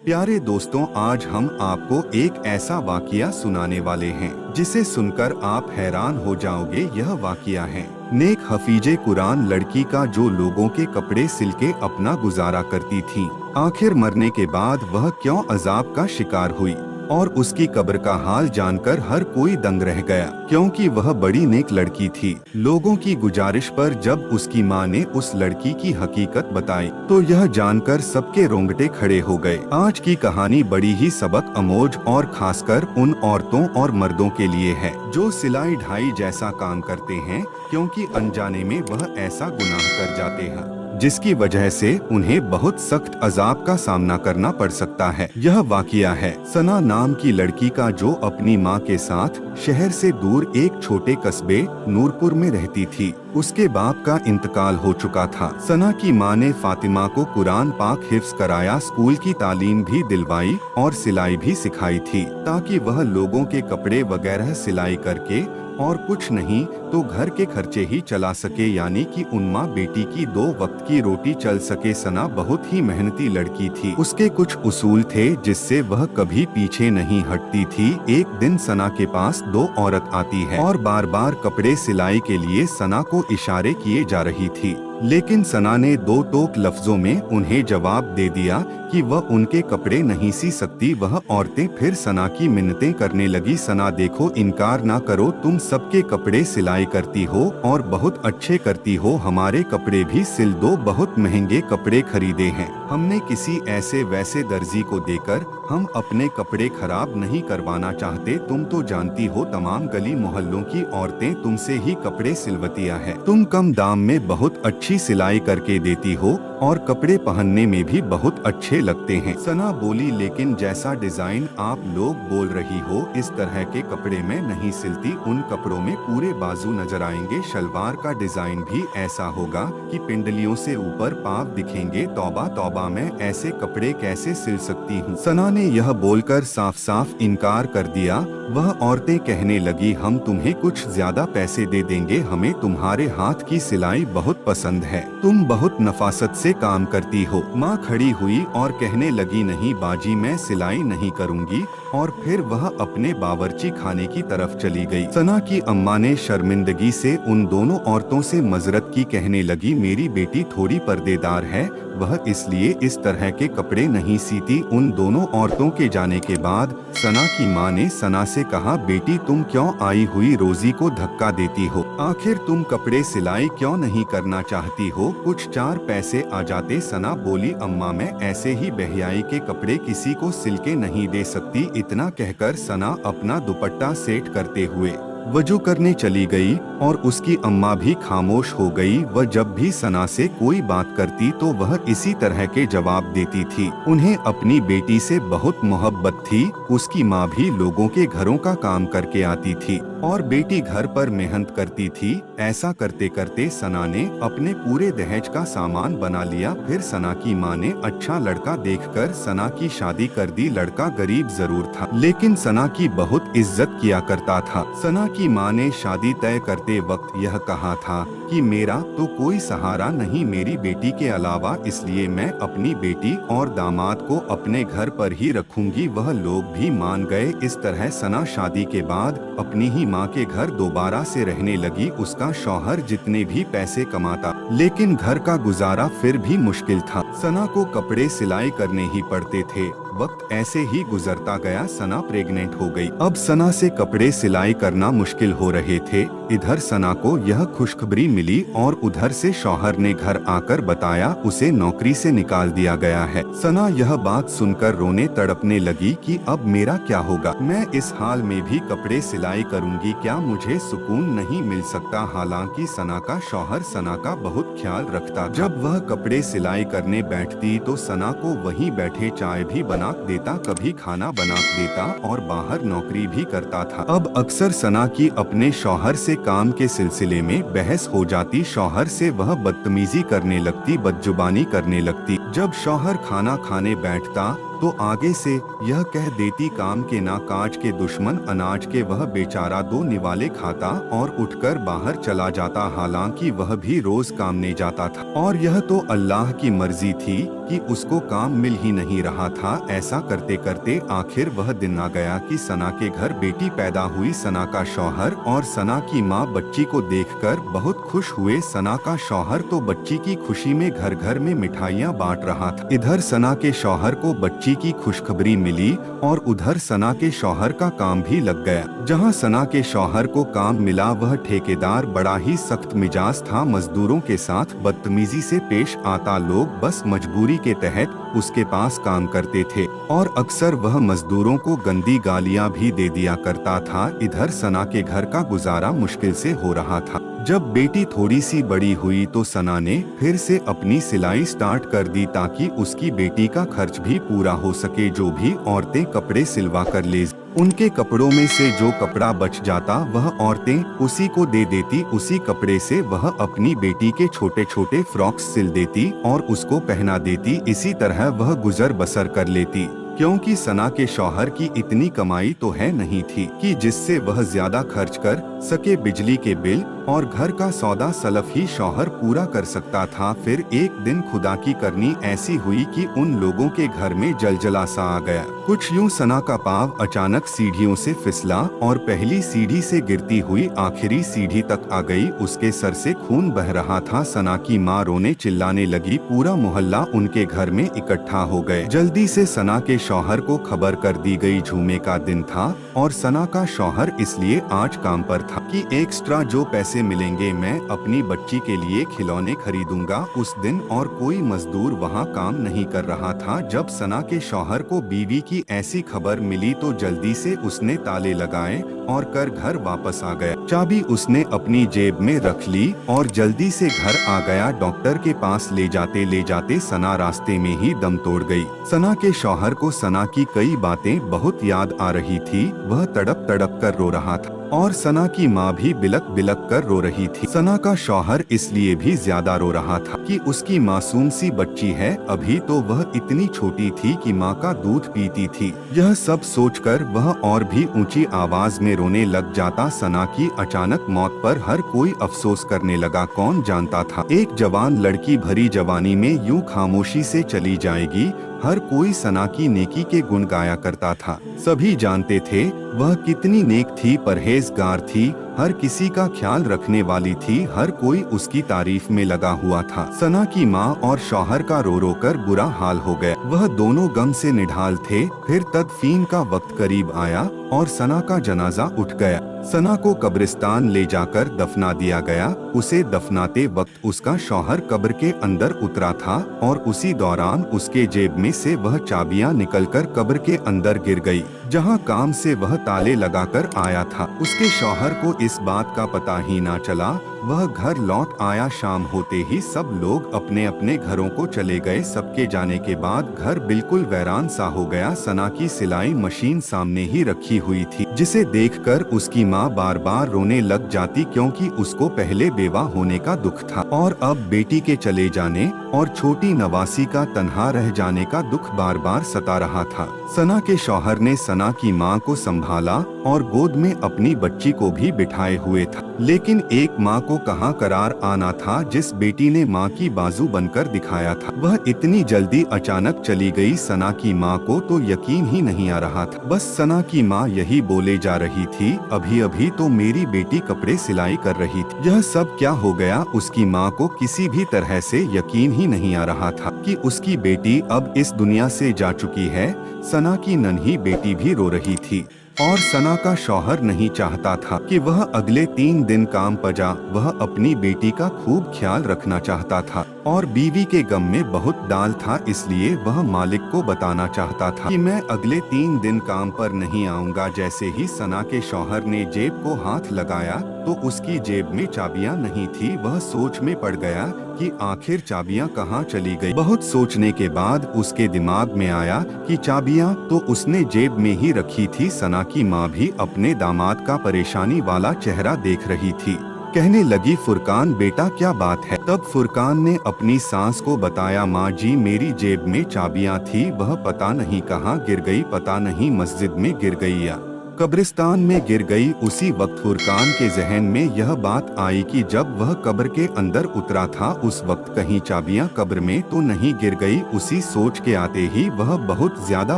प्यारे दोस्तों, आज हम आपको एक ऐसा वाकया सुनाने वाले हैं जिसे सुनकर आप हैरान हो जाओगे। यह वाकया है नेक हफीजे कुरान लड़की का, जो लोगों के कपड़े सिल के अपना गुजारा करती थी। आखिर मरने के बाद वह क्यों अजाब का शिकार हुई, और उसकी कब्र का हाल जानकर हर कोई दंग रह गया, क्योंकि वह बड़ी नेक लड़की थी। लोगों की गुजारिश पर जब उसकी मां ने उस लड़की की हकीकत बताई तो यह जानकर सबके रोंगटे खड़े हो गए। आज की कहानी बड़ी ही सबक अमोज और खासकर उन औरतों और मर्दों के लिए है जो सिलाई ढाई जैसा काम करते हैं, क्योंकि अनजाने में वह ऐसा गुनाह कर जाते हैं जिसकी वजह से उन्हें बहुत सख्त अजाब का सामना करना पड़ सकता है। यह वाकया है सना नाम की लड़की का, जो अपनी मां के साथ शहर से दूर एक छोटे कस्बे नूरपुर में रहती थी। उसके बाप का इंतकाल हो चुका था। सना की मां ने फातिमा को कुरान पाक हिफ्ज कराया, स्कूल की तालीम भी दिलवाई और सिलाई भी सिखाई थी, ताकि वह लोगों के कपड़े वगैरह सिलाई करके और कुछ नहीं तो घर के खर्चे ही चला सके, यानी कि उन माँ बेटी की 2 वक्त की रोटी चल सके। सना बहुत ही मेहनती लड़की थी। उसके कुछ उसूल थे जिससे वह कभी पीछे नहीं हटती थी। एक दिन सना के पास 2 औरत आती है और बार बार कपड़े सिलाई के लिए सना को इशारे किए जा रही थी, लेकिन सना ने 2 टोक लफ्जों में उन्हें जवाब दे दिया कि वह उनके कपड़े नहीं सी सकती। वह औरतें फिर सना की मिन्नतें करने लगी, सना देखो, इनकार ना करो, तुम सबके कपड़े सिलाई करती हो और बहुत अच्छे करती हो, हमारे कपड़े भी सिल दो, बहुत महंगे कपड़े खरीदे हैं हमने किसी ऐसे वैसे दर्जी को देकर। हम अपने कपड़े खराब नहीं करवाना चाहते, तुम तो जानती हो तमाम गली मोहल्लों की औरतें तुमसे ही कपड़े सिलवतिया है। तुम कम दाम में बहुत अच्छी सिलाई करके देती हो और कपड़े पहनने में भी बहुत अच्छे लगते हैं। सना बोली, लेकिन जैसा डिजाइन आप लोग बोल रही हो इस तरह के कपड़े मैं नहीं सिलती। उन कपड़ों में पूरे बाजू नजर आएंगे, शलवार का डिजाइन भी ऐसा होगा कि पिंडलियों से ऊपर पाँव दिखेंगे। तौबा तौबा, मैं ऐसे कपड़े कैसे सिल सकती हूँ। सना ने यह बोलकर साफ साफ इनकार कर दिया। वह औरतें कहने लगी, हम तुम्हें कुछ ज्यादा पैसे दे देंगे, हमें तुम्हारे हाथ की सिलाई बहुत पसंद है, तुम बहुत नफासत से काम करती हो। माँ खड़ी हुई और कहने लगी, नहीं बाजी, मैं सिलाई नहीं करूँगी, और फिर वह अपने बावर्ची खाने की तरफ चली गई। सना की अम्मा ने शर्मिंदगी से उन दोनों औरतों से मजरत की, कहने लगी, मेरी बेटी थोड़ी पर्देदार है, वह इसलिए इस तरह के कपड़े नहीं सीती। उन दोनों औरतों के जाने के बाद सना की माँ ने सना से कहा, बेटी तुम क्यों आई हुई रोजी को धक्का देती हो, आखिर तुम कपड़े सिलाई क्यों नहीं करना चाहती हो, कुछ 4 पैसे आ जाते। सना बोली, अम्मा मैं ऐसे ही बेहयाई के कपड़े किसी को सिल के नहीं दे सकती। इतना कहकर सना अपना दुपट्टा सेट करते हुए वजू करने चली गई और उसकी अम्मा भी खामोश हो गई। वह जब भी सना से कोई बात करती तो वह इसी तरह के जवाब देती थी। उन्हें अपनी बेटी से बहुत मोहब्बत थी। उसकी माँ भी लोगों के घरों का काम करके आती थी और बेटी घर पर मेहनत करती थी। ऐसा करते करते सना ने अपने पूरे दहेज का सामान बना लिया। फिर सना की माँ ने अच्छा लड़का देखकर सना की शादी कर दी। लड़का गरीब जरूर था, लेकिन सना की बहुत इज्जत किया करता था। सना की माँ ने शादी तय करते वक्त यह कहा था कि मेरा तो कोई सहारा नहीं मेरी बेटी के अलावा, इसलिए मैं अपनी बेटी और दामाद को अपने घर पर ही रखूंगी। वह लोग भी मान गए। इस तरह सना शादी के बाद अपनी ही माँ के घर दोबारा से रहने लगी। उसका शौहर जितने भी पैसे कमाता, लेकिन घर का गुजारा फिर भी मुश्किल था। सना को कपड़े सिलाई करने ही पड़ते थे। वक्त ऐसे ही गुजरता गया। सना प्रेग्नेंट हो गई। अब सना से कपड़े सिलाई करना मुश्किल हो रहे थे। इधर सना को यह खुशखबरी मिली और उधर से शौहर ने घर आकर बताया उसे नौकरी से निकाल दिया गया है। सना यह बात सुनकर रोने तड़पने लगी कि अब मेरा क्या होगा, मैं इस हाल में भी कपड़े सिलाई करूंगी, क्या मुझे सुकून नहीं मिल सकता। हालांकि सना का शौहर सना का बहुत ख्याल रखता। जब वह कपड़े सिलाई करने बैठती तो सना को वहीं बैठे चाय भी बना देता, कभी खाना बना देता और बाहर नौकरी भी करता था। अब अक्सर सना की अपने शौहर से काम के सिलसिले में बहस हो जाती। शौहर से वह बदतमीजी करने लगती, बदजुबानी करने लगती। जब शौहर खाना खाने बैठता तो आगे से यह कह देती काम के ना काज के दुश्मन अनाज के, वह बेचारा 2 निवाले खाता और उठकर बाहर चला जाता, हालांकि वह भी रोज कामने जाता था। और यह तो अल्लाह की मर्जी थी कि उसको काम मिल ही नहीं रहा था। ऐसा करते करते आखिर वह दिन आ गया कि सना के घर बेटी पैदा हुई। सना का शौहर और सना की माँ बच्ची को देखकर बहुत खुश हुए। सना का शौहर तो बच्ची की खुशी में घर घर में मिठाइयाँ बांट रहा था। इधर सना के शौहर को बच्ची की खुशखबरी मिली और उधर सना के शौहर का काम भी लग गया। जहाँ सना के शौहर को काम मिला, वह ठेकेदार बड़ा ही सख्त मिजाज था, मजदूरों के साथ बदतमीजी से पेश आता। लोग बस मजबूरी के तहत उसके पास काम करते थे और अक्सर वह मजदूरों को गंदी गालियां भी दे दिया करता था। इधर सना के घर का गुजारा मुश्किल से हो रहा था। जब बेटी थोड़ी सी बड़ी हुई तो सना ने फिर से अपनी सिलाई स्टार्ट कर दी ताकि उसकी बेटी का खर्च भी पूरा हो सके। जो भी औरतें कपड़े सिलवा कर ले, उनके कपड़ों में से जो कपड़ा बच जाता वह औरतें उसी को दे देती। उसी कपड़े से वह अपनी बेटी के छोटे छोटे फ्रॉक्स सिल देती और उसको पहना देती। इसी तरह वह गुजर बसर कर लेती, क्योंकि सना के शौहर की इतनी कमाई तो है नहीं थी कि जिससे वह ज्यादा खर्च कर सके। बिजली के बिल और घर का सौदा सलफ ही शौहर पूरा कर सकता था। फिर एक दिन खुदा की करनी ऐसी हुई कि उन लोगों के घर में जलजला सा आ गया। कुछ यूं सना का पाँव अचानक सीढ़ियों से फिसला और पहली सीढ़ी से गिरती हुई आखिरी सीढ़ी तक आ गई। उसके सर से खून बह रहा था। सना की माँ रोने चिल्लाने लगी। पूरा मोहल्ला उनके घर में इकट्ठा हो गए। जल्दी से सना के शौहर को खबर कर दी गई। जुमे का दिन था और सना का शौहर इसलिए आज काम पर था कि एक्स्ट्रा जो पैसे मिलेंगे मैं अपनी बच्ची के लिए खिलौने खरीदूंगा। उस दिन और कोई मजदूर वहाँ काम नहीं कर रहा था। जब सना के शौहर को बीवी की ऐसी खबर मिली तो जल्दी से उसने ताले लगाए और कर घर वापस आ गया। चाबी उसने अपनी जेब में रख ली और जल्दी से घर आ गया। डॉक्टर के पास ले जाते सना रास्ते में ही दम तोड़ गई। सना के शौहर को सना की कई बातें बहुत याद आ रही थी। वह तड़प तड़प कर रो रहा था और सना की माँ भी बिलक बिलक कर रो रही थी। सना का शौहर इसलिए भी ज्यादा रो रहा था कि उसकी मासूम सी बच्ची है। अभी तो वह इतनी छोटी थी कि माँ का दूध पीती थी। यह सब सोचकर वह और भी ऊंची आवाज में रोने लग जाता। सना की अचानक मौत पर हर कोई अफसोस करने लगा। कौन जानता था एक जवान लड़की भरी जवानी में यूं खामोशी से चली जाएगी। हर कोई सना की नेकी के गुण गाया करता था। सभी जानते थे वह कितनी नेक थी, परहेजगार थी, हर किसी का ख्याल रखने वाली थी। हर कोई उसकी तारीफ में लगा हुआ था। सना की माँ और शौहर का रो रो कर बुरा हाल हो गया। वह दोनों गम से निढाल थे। फिर तदफीन का वक्त करीब आया और सना का जनाजा उठ गया। सना को कब्रिस्तान ले जाकर दफना दिया गया। उसे दफनाते वक्त उसका शौहर कब्र के अंदर उतरा था और उसी दौरान उसके जेब में से वह चाबियां निकलकर कब्र के अंदर गिर गई, जहां काम से वह ताले लगाकर आया था। उसके शौहर को इस बात का पता ही ना चला। वह घर लौट आया। शाम होते ही सब लोग अपने अपने घरों को चले गए। सबके जाने के बाद घर बिल्कुल वीरान सा हो गया। सना की सिलाई मशीन सामने ही रखी हुई थी, जिसे देखकर उसकी माँ बार बार रोने लग जाती, क्योंकि उसको पहले बेवा होने का दुख था और अब बेटी के चले जाने और छोटी नवासी का तन्हा रह जाने का दुख बार बार सता रहा था। सना के शौहर ने सना की माँ को संभाला और गोद में अपनी बच्ची को भी बिठाए हुए था। लेकिन एक माँ को कहाँ करार आना था जिस बेटी ने माँ की बाजू बनकर दिखाया था। वह इतनी जल्दी अचानक चली गई। सना की माँ को तो यकीन ही नहीं आ रहा था। बस सना की माँ यही बोले जा रही थी, अभी अभी तो मेरी बेटी कपड़े सिलाई कर रही थी। यह सब क्या हो गया? उसकी माँ को किसी भी तरह से यकीन ही नहीं आ रहा था कि उसकी बेटी अब इस दुनिया से जा चुकी है। सना की नन्ही बेटी भी रो रही थी और सना का शौहर नहीं चाहता था कि वह अगले 3 दिन काम पर जा। वह अपनी बेटी का खूब ख्याल रखना चाहता था और बीवी के गम में बहुत डाल था, इसलिए वह मालिक को बताना चाहता था कि मैं अगले 3 दिन काम पर नहीं आऊंगा। जैसे ही सना के शौहर ने जेब को हाथ लगाया तो उसकी जेब में चाबियां नहीं थी। वह सोच में पड़ गया कि आखिर चाबियां कहाँ चली गई। बहुत सोचने के बाद उसके दिमाग में आया कि चाबियां तो उसने जेब में ही रखी थी। सना की माँ भी अपने दामाद का परेशानी वाला चेहरा देख रही थी कहने लगी, फुरकान बेटा क्या बात है? तब फुरकान ने अपनी सास को बताया, माँ जी मेरी जेब में चाबियां थी, वह पता नहीं कहाँ गिर गई, पता नहीं मस्जिद में गिर गई या कब्रिस्तान में गिर गई। उसी वक्त फुरकान के जहन में यह बात आई कि जब वह कब्र के अंदर उतरा था उस वक्त कहीं चाबियां कब्र में तो नहीं गिर गई। उसी सोच के आते ही वह बहुत ज्यादा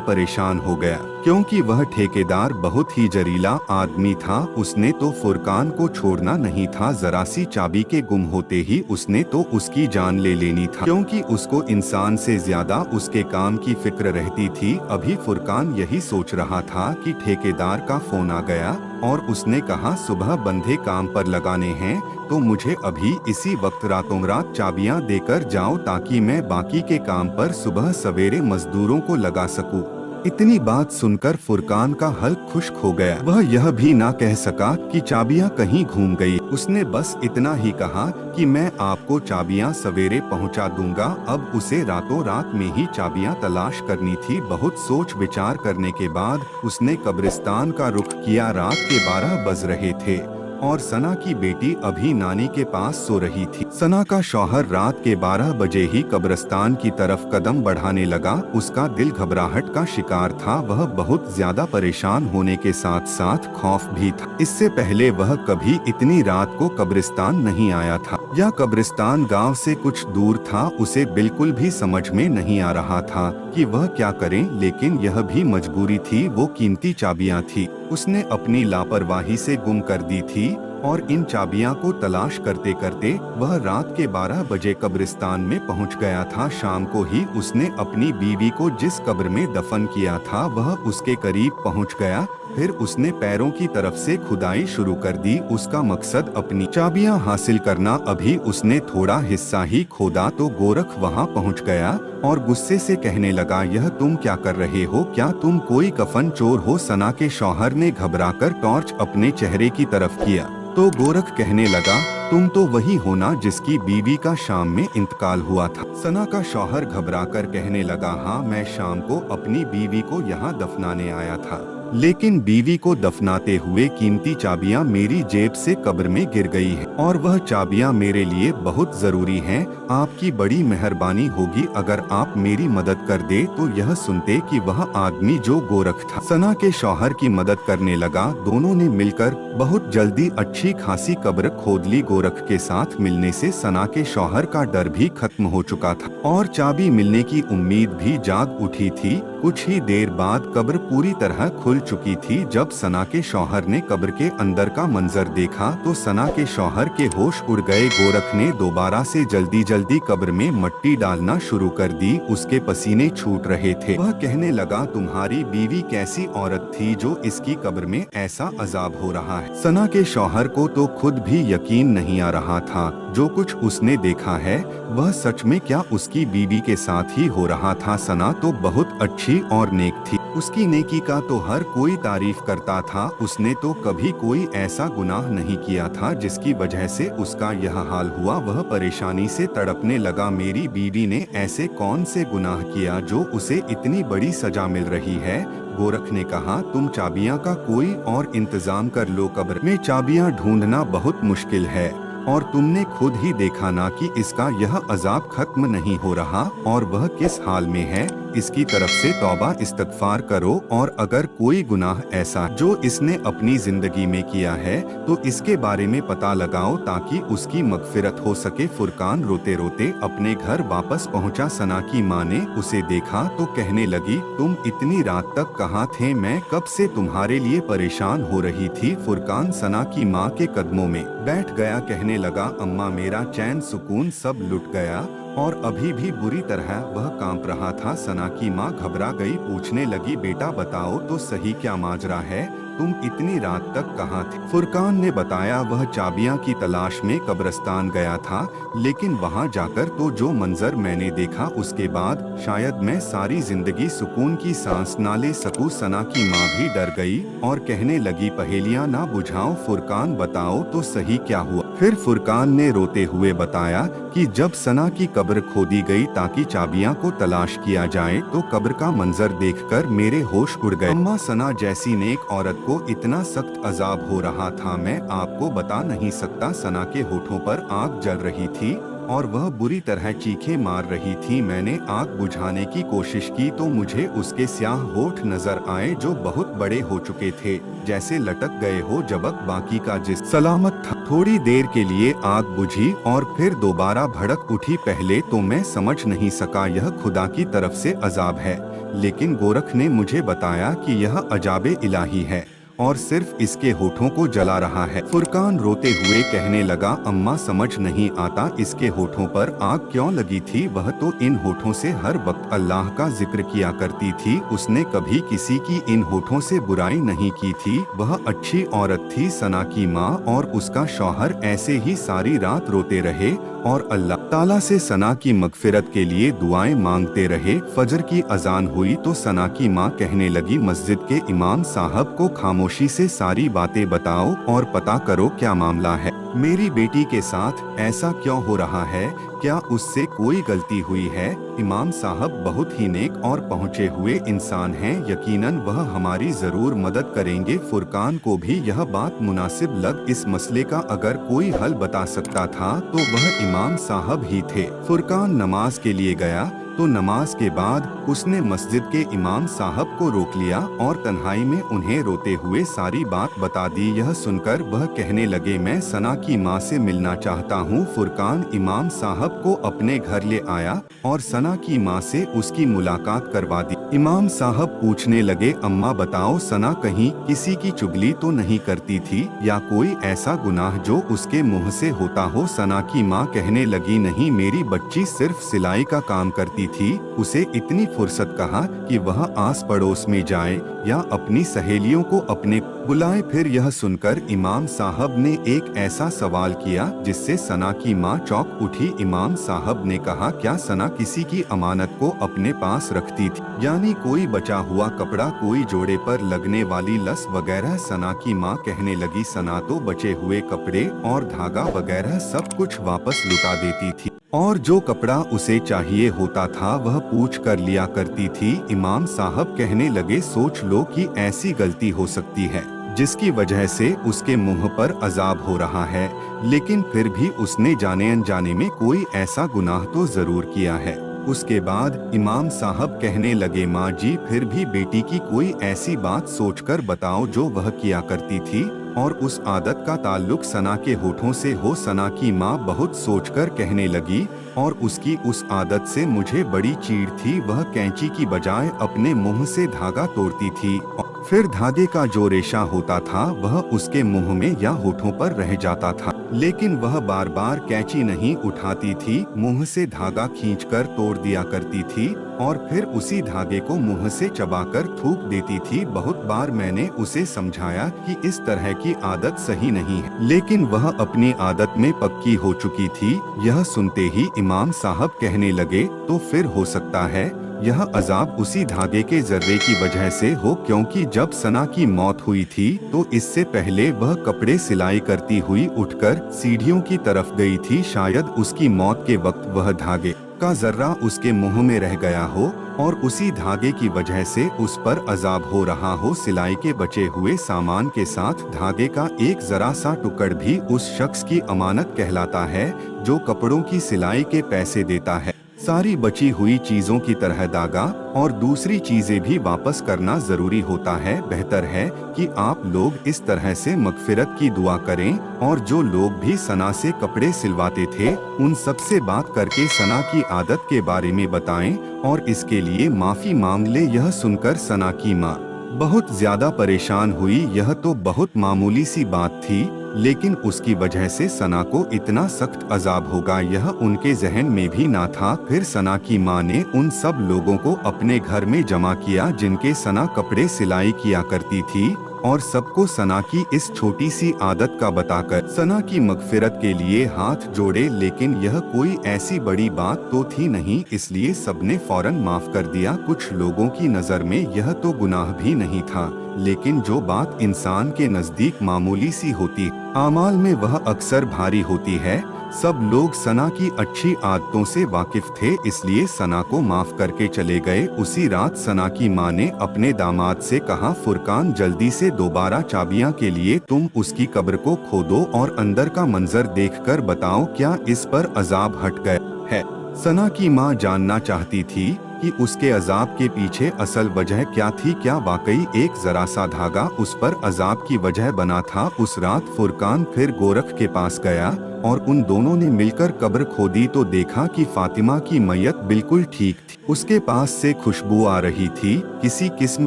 परेशान हो गया, क्योंकि वह ठेकेदार बहुत ही जरीला आदमी था। उसने तो फुरकान को छोड़ना नहीं था, जरा सी चाबी के गुम होते ही उसने तो उसकी जान ले लेनी था, क्योंकि उसको इंसान से ज्यादा उसके काम की फिक्र रहती थी। अभी फुरकान यही सोच रहा था कि ठेकेदार का फोन आ गया और उसने कहा, सुबह बंधे काम पर लगाने हैं तो मुझे अभी इसी वक्त रातों रात चाबियां देकर जाओ, ताकि मैं बाकी के काम पर सुबह सवेरे मजदूरों को लगा सकूं। इतनी बात सुनकर फुरकान का हल्क खुश्क हो गया। वह यह भी ना कह सका कि चाबियां कहीं घूम गई। उसने बस इतना ही कहा कि मैं आपको चाबियां सवेरे पहुंचा दूंगा। अब उसे रातों रात में ही चाबियां तलाश करनी थी। बहुत सोच विचार करने के बाद उसने कब्रिस्तान का रुख किया। रात के 12 बज रहे थे और सना की बेटी अभी नानी के पास सो रही थी। सना का शौहर रात के 12 बजे ही कब्रिस्तान की तरफ कदम बढ़ाने लगा। उसका दिल घबराहट का शिकार था। वह बहुत ज्यादा परेशान होने के साथ साथ खौफ भी था। इससे पहले वह कभी इतनी रात को कब्रिस्तान नहीं आया था। यह कब्रिस्तान गांव से कुछ दूर था। उसे बिल्कुल भी समझ में नहीं आ रहा था कि वह क्या करे, लेकिन यह भी मजबूरी थी। वो कीमती चाबियां थी, उसने अपनी लापरवाही से गुम कर दी थी और इन चाबियां को तलाश करते करते वह रात के 12 बजे कब्रिस्तान में पहुंच गया था। शाम को ही उसने अपनी बीवी को जिस कब्र में दफन किया था वह उसके करीब पहुंच गया। फिर उसने पैरों की तरफ से खुदाई शुरू कर दी। उसका मकसद अपनी चाबियां हासिल करना। अभी उसने थोड़ा हिस्सा ही खोदा तो गोरख वहां पहुंच गया और गुस्से से कहने लगा, यह तुम क्या कर रहे हो? क्या तुम कोई कफन चोर हो? सना के शौहर ने घबराकर टॉर्च अपने चेहरे की तरफ किया तो गोरख कहने लगा, तुम तो वही हो ना जिसकी बीवी का शाम में इंतकाल हुआ था। सना का शौहर घबराकर कहने लगा, हाँ मैं शाम को अपनी बीवी को यहाँ दफनाने आया था, लेकिन बीवी को दफनाते हुए कीमती चाबियां मेरी जेब से कब्र में गिर गई है और वह चाबियां मेरे लिए बहुत जरूरी हैं। आपकी बड़ी मेहरबानी होगी अगर आप मेरी मदद कर दे। तो यह सुनते कि वह आदमी जो गोरख था सना के शौहर की मदद करने लगा। दोनों ने मिलकर बहुत जल्दी अच्छी खासी कब्र खोद ली। गोरख के साथ मिलने से सना के शौहर का डर भी खत्म हो चुका था और चाबी मिलने की उम्मीद भी जाग उठी थी। कुछ ही देर बाद कब्र पूरी तरह खुल चुकी थी। जब सना के शौहर ने कब्र के अंदर का मंजर देखा तो सना के शौहर के होश उड़ गए। गोरख ने दोबारा से जल्दी जल्दी कब्र में मट्टी डालना शुरू कर दी। उसके पसीने छूट रहे थे। वह कहने लगा, तुम्हारी बीवी कैसी औरत थी जो इसकी कब्र में ऐसा अजाब हो रहा है? सना के शौहर को तो खुद भी यकीन नहीं आ रहा था। जो कुछ उसने देखा है वह सच में क्या उसकी बीवी के साथ ही हो रहा था? सना तो बहुत अच्छी और नेक थी। उसकी नेकी का तो हर कोई तारीफ करता था। उसने तो कभी कोई ऐसा गुनाह नहीं किया था जिसकी वजह से उसका यह हाल हुआ। वह परेशानी से तड़पने लगा। मेरी बीवी ने ऐसे कौन से गुनाह किया जो उसे इतनी बड़ी सजा मिल रही है? गोरख ने कहा, तुम चाबियां का कोई और इंतजाम कर लो। कब्र में चाबियां ढूंढना बहुत मुश्किल है और तुमने खुद ही देखा ना कि इसका यह अजाब खत्म नहीं हो रहा और वह किस हाल में है। इसकी तरफ से तौबा इस्तगफार करो और अगर कोई गुनाह ऐसा जो इसने अपनी जिंदगी में किया है तो इसके बारे में पता लगाओ ताकि उसकी मगफिरत हो सके। फुरकान रोते रोते अपने घर वापस पहुंचा। सना की माँ ने उसे देखा तो कहने लगी, तुम इतनी रात तक कहाँ थे? मैं कब से तुम्हारे लिए परेशान हो रही थी। फुरकान सना की माँ के कदमों में बैठ गया। कहने लगा, अम्मा मेरा चैन सुकून सब लुट गया और अभी भी बुरी तरह वह कांप रहा था। सना की माँ घबरा गई, पूछने लगी, बेटा बताओ तो सही क्या माजरा है? तुम इतनी रात तक कहाँ थे? फुरकान ने बताया, वह चाबियां की तलाश में कब्रिस्तान गया था, लेकिन वहां जाकर तो जो मंजर मैंने देखा उसके बाद शायद मैं सारी जिंदगी सुकून की सांस ना ले सकूं। सना की माँ भी डर गई और कहने लगी, पहेलियां ना बुझाओ, फुरकान बताओ तो सही क्या हुआ? फिर फुरकान ने रोते हुए बताया कि जब सना की कब्र खोदी गई ताकि चाबियां को तलाश किया जाए तो कब्र का मंजर देखकर मेरे होश उड़ गए। अम्मा, सना जैसी नेक औरत को इतना सख्त अजाब हो रहा था, मैं आपको बता नहीं सकता। सना के होठों पर आग जल रही थी और वह बुरी तरह चीखें मार रही थी। मैंने आग बुझाने की कोशिश की तो मुझे उसके स्याह होठ नजर आए जो बहुत बड़े हो चुके थे, जैसे लटक गए हो। जबक बाकी का जिस्म सलामत था। थोड़ी देर के लिए आग बुझी और फिर दोबारा भड़क उठी। पहले तो मैं समझ नहीं सका यह खुदा की तरफ से अजाब है, लेकिन गोरख ने मुझे बताया कि यह अजाबे इलाही है और सिर्फ इसके होठों को जला रहा है। फुरकान रोते हुए कहने लगा, अम्मा समझ नहीं आता इसके होठों पर आग क्यों लगी थी। वह तो इन होठों से हर वक्त अल्लाह का जिक्र किया करती थी। उसने कभी किसी की इन होठों से बुराई नहीं की थी। वह अच्छी औरत थी। सना की माँ और उसका शौहर ऐसे ही सारी रात रोते रहे और अल्लाह ताला से सना की मगफिरत के लिए दुआएं मांगते रहे। फजर की अजान हुई तो सना की माँ कहने लगी, मस्जिद के इमाम साहब को खामोशी से सारी बातें बताओ और पता करो क्या मामला है। मेरी बेटी के साथ ऐसा क्यों हो रहा है? क्या उससे कोई गलती हुई है? इमाम साहब बहुत ही नेक और पहुँचे हुए इंसान हैं। यकीनन वह हमारी जरूर मदद करेंगे। फुरकान को भी यह बात मुनासिब लग। इस मसले का अगर कोई हल बता सकता था तो वह इमाम साहब ही थे। फुरकान नमाज के लिए गया तो नमाज के बाद उसने मस्जिद के इमाम साहब को रोक लिया और तन्हाई में उन्हें रोते हुए सारी बात बता दी। यह सुनकर वह कहने लगे, मैं सना की माँ से मिलना चाहता हूँ। फुरकान इमाम साहब को अपने घर ले आया और सना की माँ से उसकी मुलाकात करवा दी। इमाम साहब पूछने लगे, अम्मा बताओ, सना कहीं किसी की चुगली तो नहीं करती थी या कोई ऐसा गुनाह जो उसके मुंह से होता हो? सना की माँ कहने लगी, नहीं, मेरी बच्ची सिर्फ सिलाई का काम करती थी। उसे इतनी फुर्सत कहा कि वह आस पड़ोस में जाए या अपनी सहेलियों को अपने बुलाए। फिर यह सुनकर इमाम साहब ने एक ऐसा सवाल किया जिससे सना की माँ चौंक उठी। इमाम साहब ने कहा, क्या सना किसी की अमानत को अपने पास रखती थी, यानी कोई बचा हुआ कपड़ा, कोई जोड़े पर लगने वाली लस वगैरह? सना की माँ कहने लगी, सना तो बचे हुए कपड़े और धागा वगैरह सब कुछ वापस लुटा देती थी और जो कपड़ा उसे चाहिए होता था वह पूछ कर लिया करती थी। इमाम साहब कहने लगे, सोच लो कि ऐसी गलती हो सकती है जिसकी वजह से उसके मुंह पर अजाब हो रहा है, लेकिन फिर भी उसने जाने अनजाने में कोई ऐसा गुनाह तो जरूर किया है। उसके बाद इमाम साहब कहने लगे, माँ जी, फिर भी बेटी की कोई ऐसी बात सोचकर बताओ जो वह किया करती थी और उस आदत का ताल्लुक सना के होठों से हो। सना की माँ बहुत सोचकर कहने लगी, और उसकी उस आदत से मुझे बड़ी चीड़ थी। वह कैंची की बजाय अपने मुंह से धागा तोड़ती थी, फिर धागे का जो रेशा होता था वह उसके मुंह में या होठों पर रह जाता था, लेकिन वह बार बार कैंची नहीं उठाती थी। मुंह से धागा खींचकर तोड़ दिया करती थी और फिर उसी धागे को मुंह से चबाकर थूक देती थी। बहुत बार मैंने उसे समझाया कि इस तरह की आदत सही नहीं है, लेकिन वह अपनी आदत में पक्की हो चुकी थी। यह सुनते ही इमाम साहब कहने लगे, तो फिर हो सकता है यह अजाब उसी धागे के जर्रे की वजह से हो, क्योंकि जब सना की मौत हुई थी तो इससे पहले वह कपड़े सिलाई करती हुई उठकर सीढ़ियों की तरफ गई थी। शायद उसकी मौत के वक्त वह धागे का जर्रा उसके मुंह में रह गया हो और उसी धागे की वजह से उस पर अजाब हो रहा हो। सिलाई के बचे हुए सामान के साथ धागे का एक जरा सा टुकड़ भी उस शख्स की अमानत कहलाता है जो कपड़ों की सिलाई के पैसे देता है। सारी बची हुई चीजों की तरह दागा और दूसरी चीजें भी वापस करना जरूरी होता है। बेहतर है कि आप लोग इस तरह से मगफिरत की दुआ करें और जो लोग भी सना से कपड़े सिलवाते थे उन सब से बात करके सना की आदत के बारे में बताएं और इसके लिए माफी मांग ले। यह सुनकर सना की माँ बहुत ज्यादा परेशान हुई। यह तो बहुत मामूली सी बात थी, लेकिन उसकी वजह से सना को इतना सख्त अजाब होगा यह उनके जहन में भी ना था। फिर सना की माँ ने उन सब लोगों को अपने घर में जमा किया जिनके सना कपड़े सिलाई किया करती थी और सबको सना की इस छोटी सी आदत का बताकर सना की मगफिरत के लिए हाथ जोड़े। लेकिन यह कोई ऐसी बड़ी बात तो थी नहीं, इसलिए सबने फौरन माफ कर दिया। कुछ लोगों की नज़र में यह तो गुनाह भी नहीं था, लेकिन जो बात इंसान के नजदीक मामूली सी होती आमाल में वह अक्सर भारी होती है। सब लोग सना की अच्छी आदतों से वाकिफ थे, इसलिए सना को माफ करके चले गए। उसी रात सना की माँ ने अपने दामाद से कहा, फुरकान जल्दी से दोबारा चाबियां के लिए तुम उसकी कब्र को खोदो और अंदर का मंजर देखकर बताओ क्या इस पर अजाब हट गया है। सना की माँ जानना चाहती थी कि उसके अजाब के पीछे असल वजह क्या थी। क्या वाकई एक जरा सा धागा उस पर अजाब की वजह बना था। उस रात फुरकान फिर गोरख के पास गया और उन दोनों ने मिलकर कब्र खोदी तो देखा कि फातिमा की मैयत बिल्कुल ठीक थी। उसके पास से खुशबू आ रही थी, किसी किस्म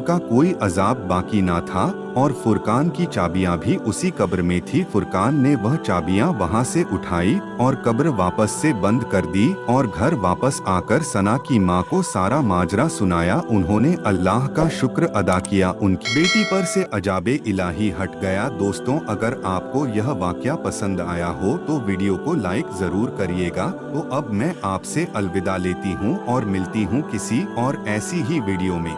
का कोई अजाब बाकी ना था और फुरकान की चाबियां भी उसी कब्र में थी। फुरकान ने वह चाबियां वहां से उठाई और कब्र वापस से बंद कर दी और घर वापस आकर सना की माँ को सारा माजरा सुनाया। उन्होंने अल्लाह का शुक्र अदा किया, उनकी बेटी पर से अजाबे इलाही हट गया। दोस्तों, अगर आपको यह वाकया पसंद आया हो तो वीडियो को लाइक जरूर करिएगा। तो अब मैं आपसे अलविदा लेती हूँ और मिलती हूँ किसी और ऐसी ही वीडियो में।